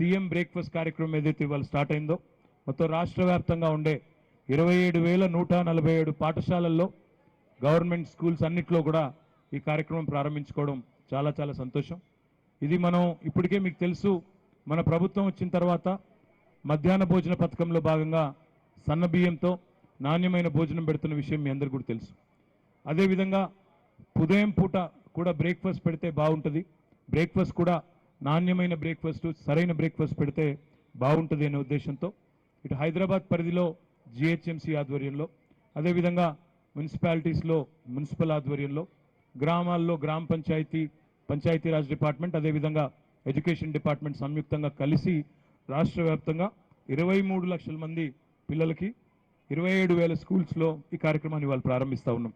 CM breakfast కార్యక్రమం ఏదైతే ఇవాళ స్టార్ట్ అయిందో మొత్తం రాష్ట్ర వ్యాప్తంగా ఉండే 27,147 పాఠశాలల్లో గవర్నమెంట్ స్కూల్స్ అన్నిట్లో కూడా ఈ కార్యక్రమం ప్రారంభించుకోవడం చాలా చాలా సంతోషం. ఇది మనం ఇప్పటికే మీకు తెలుసు, మన ప్రభుత్వం వచ్చిన తర్వాత మధ్యాహ్న భోజన పథకంలో భాగంగా సన్న బియ్యంతో నాణ్యమైన భోజనం పెడుతున్న విషయం మీ అందరికీ కూడా తెలుసు. అదేవిధంగా ఉదయం పూట కూడా బ్రేక్ఫాస్ట్ పెడితే బాగుంటుంది, బ్రేక్ఫాస్ట్ కూడా నాణ్యమైన బ్రేక్ఫాస్ట్ సరైన బ్రేక్ఫాస్ట్ పెడితే బాగుంటుంది అనే ఉద్దేశంతో ఇటు హైదరాబాద్ పరిధిలో జిహెచ్ఎంసీ ఆధ్వర్యంలో, అదేవిధంగా మున్సిపాలిటీస్లో మున్సిపల్ ఆధ్వర్యంలో, గ్రామాల్లో గ్రామ పంచాయతీరాజ్ డిపార్ట్మెంట్, అదేవిధంగా ఎడ్యుకేషన్ డిపార్ట్మెంట్ సంయుక్తంగా కలిసి రాష్ట్ర వ్యాప్తంగా 23 లక్షల మంది పిల్లలకి 27,000 స్కూల్స్లో ఈ కార్యక్రమాన్ని వాళ్ళు ప్రారంభిస్తూ ఉన్నాం.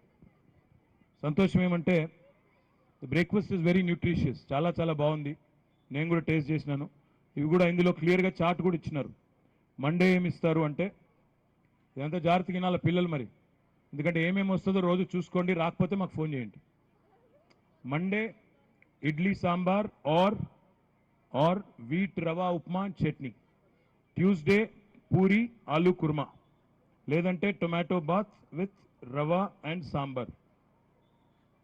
సంతోషం ఏమంటే బ్రేక్ఫాస్ట్ ఇస్ వెరీ న్యూట్రిషియస్, చాలా చాలా బాగుంది. నేను కూడా టేస్ట్ చేసినాను. ఇవి కూడా ఇందులో క్లియర్గా చార్ట్ కూడా ఇచ్చినారు. మండే ఏమి ఇస్తారు అంటే ఇదంతా జాగ్రత్తగా వినాల పిల్లలు మరి, ఎందుకంటే ఏమేమి వస్తుందో రోజు చూసుకోండి, రాకపోతే మాకు ఫోన్ చేయండి. మండే ఇడ్లీ సాంబార్ और వీట్ రవా ఉప్మా చట్నీ. ట్యూస్డే పూరి ఆలూ కుర్మా, లేదంటే tomato bath with rava and sambar.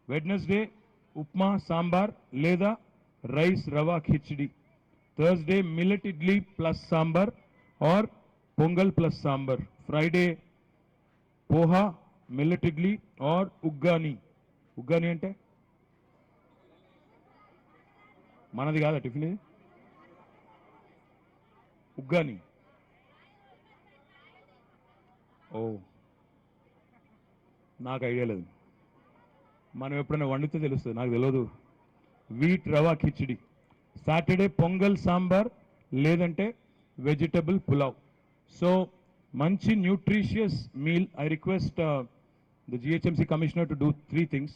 Wednesday upma sambar లేదా rice rava khichdi. Thursday millet idli plus sambar और pongal plus sambar. Friday poha millet idli और ఉగ్గాని. ఉగ్గాని అంటే మనది కాదా టిఫిన్ ఇది? ఉగ్గాని. ఓ, నాకు ఐడియా లేదు, మనం ఎప్పుడైనా వండితే తెలుస్తుంది, నాకు తెలియదు. వీట్ రవా కిచిడి. సాటర్డే పొంగల్ సాంబార్ లేదంటే వెజిటబుల్ పులావ్. సో మంచి nutritious meal. I request the GHMC commissioner to do 3 things.